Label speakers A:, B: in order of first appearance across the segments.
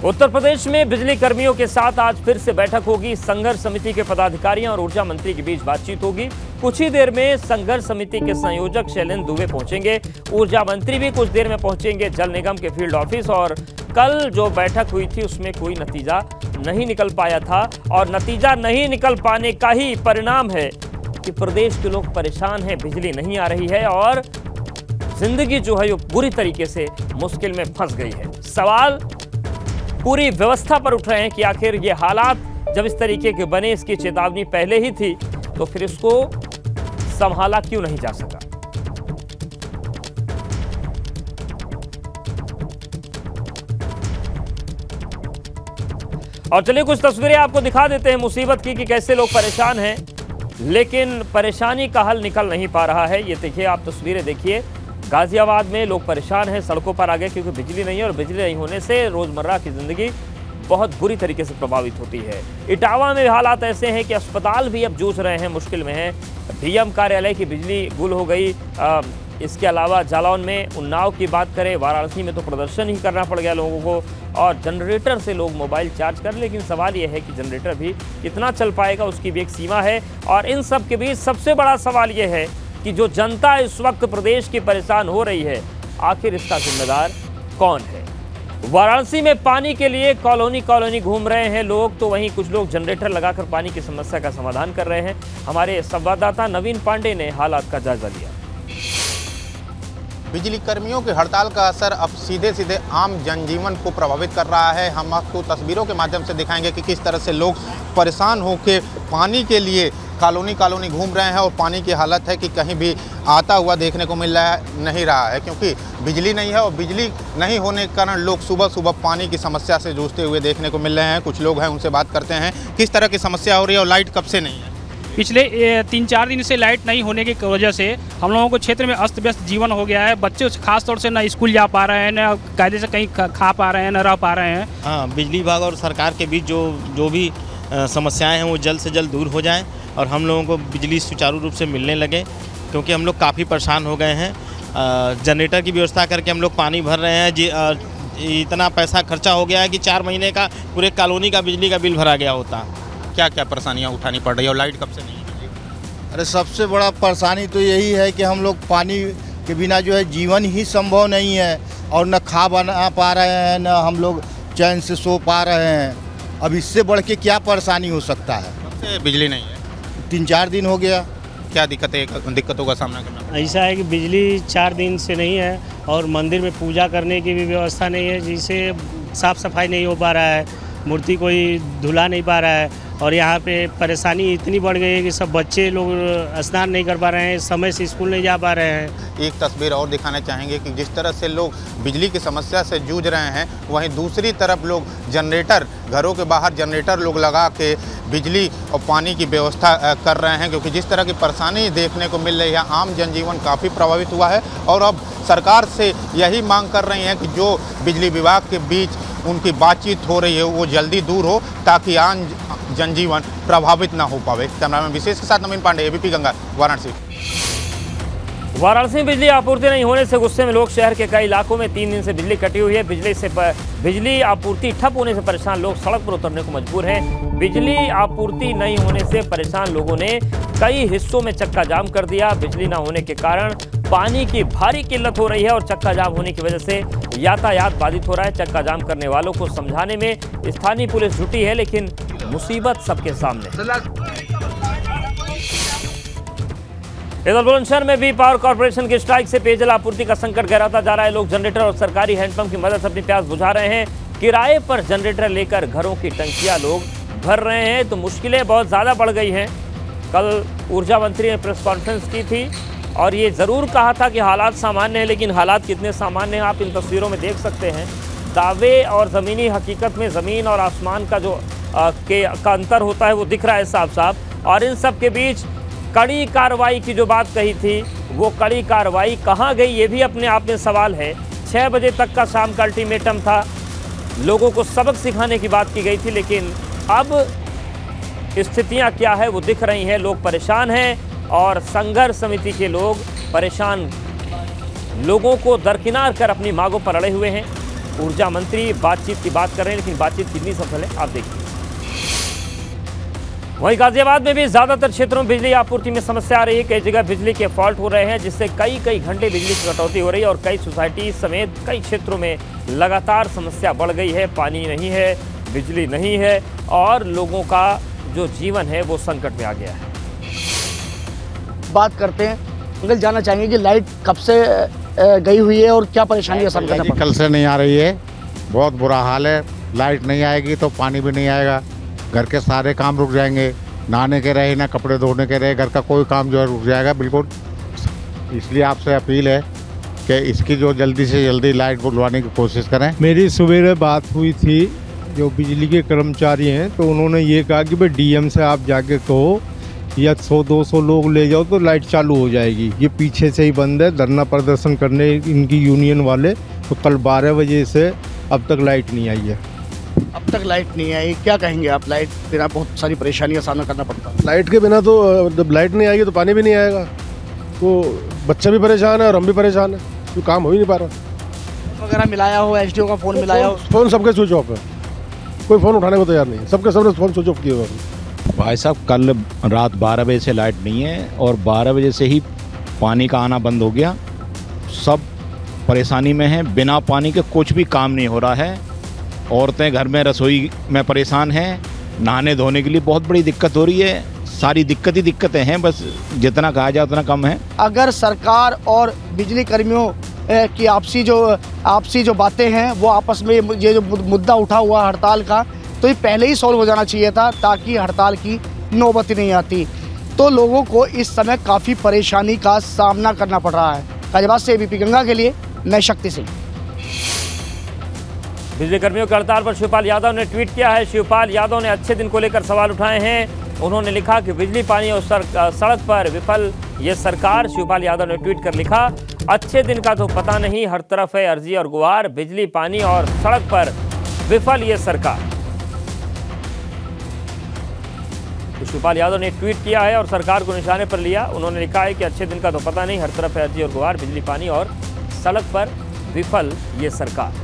A: उत्तर प्रदेश में बिजली कर्मियों के साथ आज फिर से बैठक होगी। संघर्ष समिति के पदाधिकारियों और ऊर्जा मंत्री के बीच बातचीत होगी। कुछ ही देर में संघर्ष समिति के संयोजक शैलेंद्र दुबे पहुंचेंगे। ऊर्जा मंत्री भी कुछ देर में पहुंचेंगे जल निगम के फील्ड ऑफिस। और कल जो बैठक हुई थी उसमें कोई नतीजा नहीं निकल पाया था और नतीजा नहीं निकल पाने का ही परिणाम है कि प्रदेश के लोग परेशान हैं, बिजली नहीं आ रही है और जिंदगी जो है वो बुरी तरीके से मुश्किल में फंस गई है। सवाल पूरी व्यवस्था पर उठ रहे हैं कि आखिर ये हालात जब इस तरीके के बने, इसकी चेतावनी पहले ही थी तो फिर इसको संभाला क्यों नहीं जा सका। और चलिए कुछ तस्वीरें आपको दिखा देते हैं मुसीबत की कि कैसे लोग परेशान हैं, लेकिन परेशानी का हल निकल नहीं पा रहा है। ये देखिए, आप तस्वीरें देखिए, गाजियाबाद में लोग परेशान हैं, सड़कों पर आ गए क्योंकि बिजली नहीं है और बिजली नहीं होने से रोजमर्रा की जिंदगी बहुत बुरी तरीके से प्रभावित होती है। इटावा में हालात ऐसे हैं कि अस्पताल भी अब जूझ रहे हैं, मुश्किल में हैं। डीएम कार्यालय की बिजली गुल हो गई। इसके अलावा जालौन में उन्नाव की बात करें, वाराणसी में तो प्रदर्शन ही करना पड़ गया लोगों को और जनरेटर से लोग मोबाइल चार्ज कर, लेकिन सवाल यह है कि जनरेटर भी कितना चल पाएगा, उसकी भी एक सीमा है। और इन सब के बीच सबसे बड़ा सवाल यह है कि जो जनता इस वक्त प्रदेश की परेशान हो रही है, आखिर इसका जिम्मेदार कौन है। वाराणसी में पानी के लिए कॉलोनी कॉलोनी घूम रहे हैं लोग, तो वहीं कुछ लोग जनरेटर लगाकर पानी की समस्या का समाधान कर रहे हैं। हमारे संवाददाता नवीन पांडे ने हालात का जायजा लिया।
B: बिजली कर्मियों की हड़ताल का असर अब सीधे सीधे आम जनजीवन को प्रभावित कर रहा है। हम आपको तस्वीरों के माध्यम से दिखाएंगे कि किस तरह से लोग परेशान होकर पानी के लिए कॉलोनी कॉलोनी घूम रहे हैं और पानी की हालत है कि कहीं भी आता हुआ देखने को मिल रहा है क्योंकि बिजली नहीं है और बिजली नहीं होने के कारण लोग सुबह सुबह पानी की समस्या से जूझते हुए देखने को मिल रहे हैं। कुछ लोग हैं, उनसे बात करते हैं किस तरह की समस्या हो रही है और लाइट कब से नहीं है।
C: पिछले 3-4 दिन से लाइट नहीं होने की वजह से हम लोगों को क्षेत्र में अस्त व्यस्त जीवन हो गया है। बच्चे खास तौर से ना स्कूल जा पा रहे हैं, ना कायदे से कहीं खा पा रहे हैं, ना रह पा रहे हैं।
D: हाँ, बिजली विभाग और सरकार के बीच जो भी समस्याएं हैं वो जल्द से जल्द दूर हो जाएं और हम लोगों को बिजली सुचारू रूप से मिलने लगे, क्योंकि हम लोग काफ़ी परेशान हो गए हैं। जनरेटर की व्यवस्था करके हम लोग पानी भर रहे हैं। इतना पैसा खर्चा हो गया है कि 4 महीने का पूरे कॉलोनी का बिजली का बिल भरा गया होता।
B: क्या क्या परेशानियाँ उठानी पड़ रही है और लाइट कब से नहीं है।
E: अरे सबसे बड़ा परेशानी तो यही है कि हम लोग पानी के बिना जो है जीवन ही संभव नहीं है और न खा बना पा रहे हैं, न हम लोग चैन से सो पा रहे हैं। अब इससे बढ़ के क्या परेशानी हो सकता है।
B: कब से बिजली नहीं है।
E: 3-4 दिन हो गया।
B: क्या दिक्कतों का सामना करना।
F: ऐसा है कि बिजली 4 दिन से नहीं है और मंदिर में पूजा करने की भी व्यवस्था नहीं है, जिससे साफ़ सफाई नहीं हो पा रहा है, मूर्ति कोई धुला नहीं पा रहा है और यहाँ पे परेशानी इतनी बढ़ गई है कि सब बच्चे लोग स्नान नहीं कर पा रहे हैं, समय से स्कूल नहीं जा पा रहे हैं।
B: एक तस्वीर और दिखाना चाहेंगे कि जिस तरह से लोग बिजली की समस्या से जूझ रहे हैं, वहीं दूसरी तरफ लोग जनरेटर, घरों के बाहर जनरेटर लोग लगा के बिजली और पानी की व्यवस्था कर रहे हैं, क्योंकि जिस तरह की परेशानी देखने को मिल रही है, आम जनजीवन काफ़ी प्रभावित हुआ है। और अब सरकार से यही मांग कर रही हैं कि जो बिजली विभाग के बीच उनकी बातचीत हो रही है वो जल्दी दूर हो, ताकि आम जनजीवन प्रभावित ना हो पावे। कैमरामैन विशेष के साथ नवीन पांडे, एबीपी गंगा, वाराणसी।
A: वाराणसी में बिजली आपूर्ति नहीं होने से गुस्से में लोग शहर के कई इलाकों में 3 दिन से बिजली कटी हुई है। बिजली आपूर्ति ठप होने से परेशान लोग सड़क पर उतरने को मजबूर हैं। बिजली आपूर्ति नहीं होने से परेशान लोगों ने कई हिस्सों में चक्का जाम कर दिया। बिजली न होने के कारण पानी की भारी किल्लत हो रही है और चक्का जाम होने की वजह से यातायात बाधित हो रहा है। चक्का जाम करने वालों को समझाने में स्थानीय पुलिस जुटी है, लेकिन मुसीबत सबके सामने। इधर बुलंदशहर में भी पावर कॉर्पोरेशन की स्ट्राइक से पेयजल आपूर्ति का संकट गहराता जा रहा है। लोग जनरेटर और सरकारी हैंडपंप की मदद से अपनी प्यास बुझा रहे हैं। किराए पर जनरेटर लेकर घरों की टंकियां लोग भर रहे हैं, तो मुश्किलें बहुत ज़्यादा बढ़ गई हैं। कल ऊर्जा मंत्री ने प्रेस कॉन्फ्रेंस की थी और ये ज़रूर कहा था कि हालात सामान्य हैं, लेकिन हालात कितने सामान्य हैं आप इन तस्वीरों में देख सकते हैं। दावे और ज़मीनी हकीकत में ज़मीन और आसमान का जो का अंतर होता है वो दिख रहा है साफ साफ। और इन सब के बीच कड़ी कार्रवाई की जो बात कही थी, वो कड़ी कार्रवाई कहाँ गई, ये भी अपने आप में सवाल है। 6 बजे तक का शाम का अल्टीमेटम था, लोगों को सबक सिखाने की बात की गई थी, लेकिन अब स्थितियां क्या है वो दिख रही हैं। लोग परेशान हैं और संघर्ष समिति के लोग परेशान लोगों को दरकिनार कर अपनी मांगों पर अड़े हुए हैं। ऊर्जा मंत्री बातचीत की बात कर रहे हैं, लेकिन बातचीत कितनी सफल है आप देखिए। वहीं गाजियाबाद में भी ज्यादातर क्षेत्रों में बिजली आपूर्ति में समस्या आ रही है। कई जगह बिजली के फॉल्ट हो रहे हैं, जिससे कई घंटे बिजली की कटौती हो रही है और कई सोसाइटी समेत कई क्षेत्रों में लगातार समस्या बढ़ गई है। पानी नहीं है, बिजली नहीं है और लोगों का जो जीवन है वो संकट में आ गया है।
G: बात करते हैं, अंकल जानना चाहेंगे कि लाइट कब से गई हुई है और क्या परेशानी का सामना करना पड़ रहा है?
H: कल से नहीं आ रही है, बहुत बुरा हाल है। लाइट नहीं आएगी तो पानी भी नहीं आएगा, घर के सारे काम रुक जाएंगे, नहाने के रहे ना कपड़े धोने के रहे, घर का कोई काम जो है रुक जाएगा बिल्कुल। इसलिए आपसे अपील है कि इसकी जो जल्दी से जल्दी लाइट बुलवाने की कोशिश करें।
I: मेरी सवेरे बात हुई थी, जो बिजली के कर्मचारी हैं तो उन्होंने ये कहा कि भाई डीएम से आप जाके कहो या 100-200 लोग ले जाओ तो लाइट चालू हो जाएगी। ये पीछे से ही बंद है, धरना प्रदर्शन करने इनकी यूनियन वाले, तो कल 12 बजे से अब तक लाइट नहीं आई है।
G: अब तक लाइट नहीं आई, क्या कहेंगे आप? लाइट बिना बहुत सारी परेशानी का सामना करना पड़ता है।
I: लाइट के बिना तो जब लाइट नहीं आएगी तो पानी भी नहीं आएगा, तो बच्चा भी परेशान है और हम भी परेशान है, तो काम हो ही नहीं पा रहा।
G: वगैरह मिलाया हो, एसडीओ का फ़ोन मिलाया हो?
I: फ़ोन सबके स्विच ऑफ है, कोई फ़ोन उठाने को तैयार नहीं है, सबने फ़ोन स्विच ऑफ किए हुए हैं।
J: भाई साहब कल रात 12 बजे से लाइट नहीं है और 12 बजे से ही पानी का आना बंद हो गया। सब परेशानी में हैं, बिना पानी के कुछ भी काम नहीं हो रहा है। औरतें घर में रसोई में परेशान हैं, नहाने धोने के लिए बहुत बड़ी दिक्कत हो रही है। सारी दिक्कतें हैं, बस जितना कहा जाए उतना कम है।
G: अगर सरकार और बिजली कर्मियों की आपसी जो बातें हैं वो आपस में, ये जो मुद्दा उठा हुआ हड़ताल का, तो ये पहले ही सॉल्व हो जाना चाहिए था ताकि हड़ताल की नौबत ही नहीं आती। तो लोगों को इस समय काफ़ी परेशानी का सामना करना पड़ रहा है। गाजियाबाद से एबीपी गंगा के लिए मैं शक्ति सिंह।
A: बिजली कर्मियों की हड़ताल पर शिवपाल यादव ने ट्वीट किया है। शिवपाल यादव ने अच्छे दिन को लेकर सवाल उठाए हैं। उन्होंने लिखा कि बिजली पानी और सड़क पर विफल ये सरकार। शिवपाल यादव ने ट्वीट कर लिखा, अच्छे दिन का तो पता नहीं, हर तरफ है अर्जी और गुहार, बिजली पानी और सड़क पर विफल ये सरकार। तो शिवपाल यादव ने ट्वीट किया है और सरकार को निशाने पर लिया। उन्होंने लिखा है कि अच्छे दिन का तो पता नहीं, हर तरफ है अर्जी और गुहार, बिजली पानी और सड़क पर विफल ये सरकार।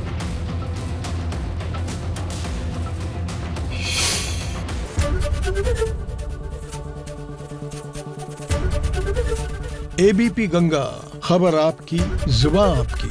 K: एबीपी गंगा, खबर आपकी, जुबान आपकी।